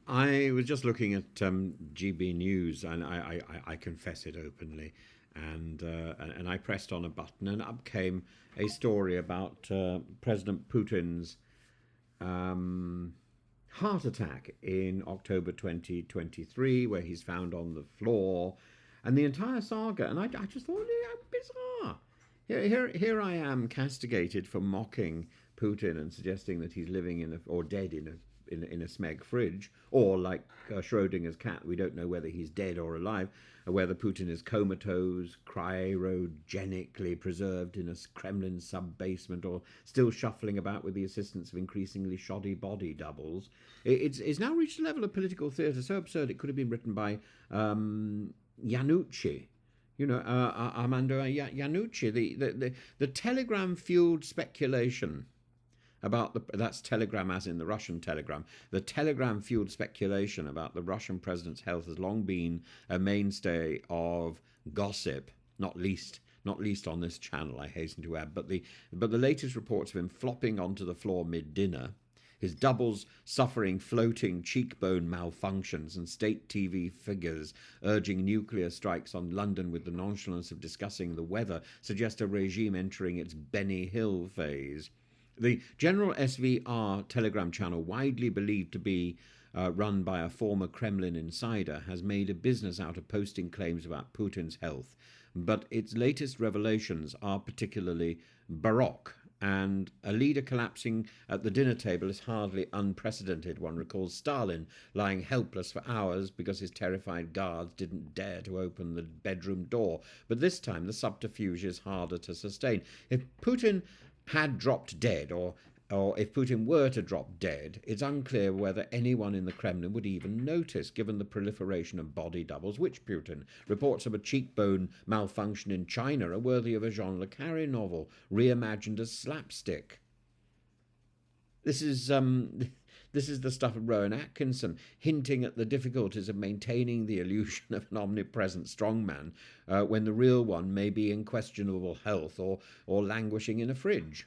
I was just looking at GB News, and I confess it openly, and I pressed on a button, and up came a story about President Putin's um, heart attack in October 2023, where he's found on the floor, and the entire saga. And I just thought, yeah, bizarre. Here I am castigated for mocking Putin and suggesting that he's living in a, or dead in a smeg fridge, or like Schrodinger's cat, we don't know whether he's dead or alive, or whether Putin is comatose, cryogenically preserved in a Kremlin sub-basement, or still shuffling about with the assistance of increasingly shoddy body doubles. It's now reached a level of political theatre so absurd it could have been written by Iannucci. Armando Iannucci, the telegram fueled speculation about that's telegram as in the Russian telegram. The telegram fueled speculation about the Russian president's health has long been a mainstay of gossip, not least on this channel, I hasten to add. But the latest reports of him flopping onto the floor mid dinner, his doubles suffering floating cheekbone malfunctions, and state TV figures urging nuclear strikes on London with the nonchalance of discussing the weather suggest a regime entering its Benny Hill phase. The General SVR Telegram channel, widely believed to be run by a former Kremlin insider, has made a business out of posting claims about Putin's health, but its latest revelations are particularly baroque. And a leader collapsing at the dinner table is hardly unprecedented. One recalls Stalin lying helpless for hours because his terrified guards didn't dare to open the bedroom door. But this time the subterfuge is harder to sustain. If Putin had dropped dead, or if Putin were to drop dead, it's unclear whether anyone in the Kremlin would even notice, given the proliferation of body doubles. Which Putin? Reports of a cheekbone malfunction in China are worthy of a Jean Le Carre novel, reimagined as slapstick. This is this is the stuff of Rowan Atkinson, hinting at the difficulties of maintaining the illusion of an omnipresent strongman when the real one may be in questionable health or languishing in a fridge.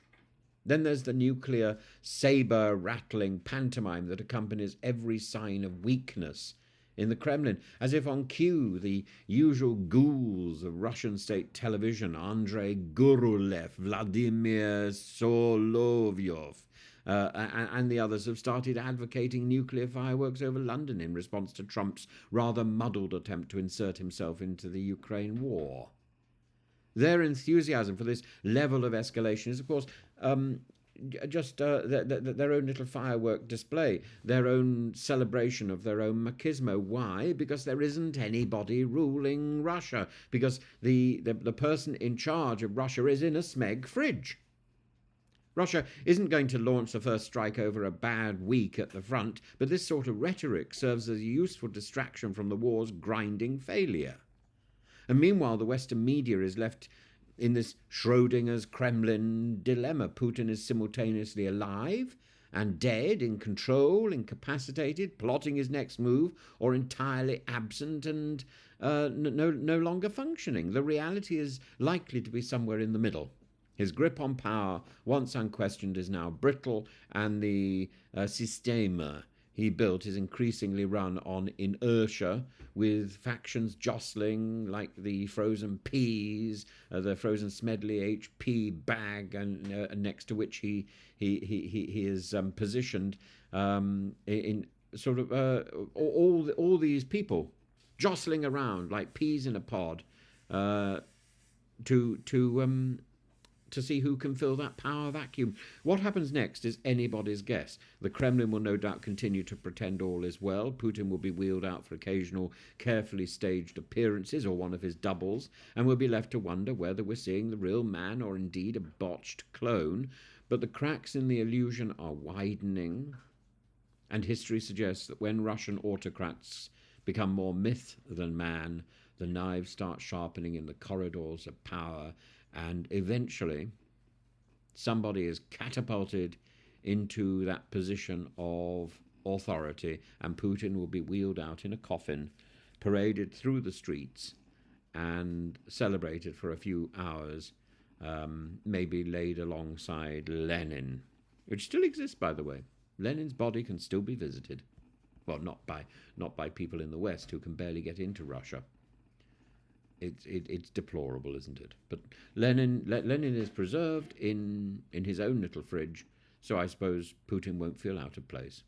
Then there's the nuclear saber rattling pantomime that accompanies every sign of weakness in the Kremlin, as if on cue the usual ghouls of Russian state television, Andrei Gurulev, Vladimir Solovyov, and the others have started advocating nuclear fireworks over London in response to Trump's rather muddled attempt to insert himself into the Ukraine war. Their enthusiasm for this level of escalation is, of course, just their own little firework display, their own celebration of their own machismo. Why? Because there isn't anybody ruling Russia, because the person in charge of Russia is in a smeg fridge. Russia isn't going to launch the first strike over a bad week at the front, but this sort of rhetoric serves as a useful distraction from the war's grinding failure. And meanwhile, the Western media is left in this Schrodinger's Kremlin dilemma. Putin is simultaneously alive and dead, in control, incapacitated, plotting his next move, or entirely absent and no longer functioning. The reality is likely to be somewhere in the middle. His grip on power, once unquestioned, is now brittle, and the systeme he built is increasingly run on inertia, with factions jostling like the frozen peas, the frozen Smedley HP bag, and next to which he is positioned in sort of all these people jostling around like peas in a pod to see who can fill that power vacuum. What happens next is anybody's guess. The Kremlin will no doubt continue to pretend all is well. Putin will be wheeled out for occasional carefully staged appearances or one of his doubles, and we'll be left to wonder whether we're seeing the real man or indeed a botched clone. But the cracks in the illusion are widening, and history suggests that when Russian autocrats become more myth than man, the knives start sharpening in the corridors of power, and eventually somebody is catapulted into that position of authority, and Putin will be wheeled out in a coffin, paraded through the streets, and celebrated for a few hours, maybe laid alongside Lenin, which still exists, by the way. Lenin's body can still be visited. Well, not by people in the West who can barely get into Russia. It's deplorable, isn't it? But Lenin is preserved in his own little fridge, so I suppose Putin won't feel out of place.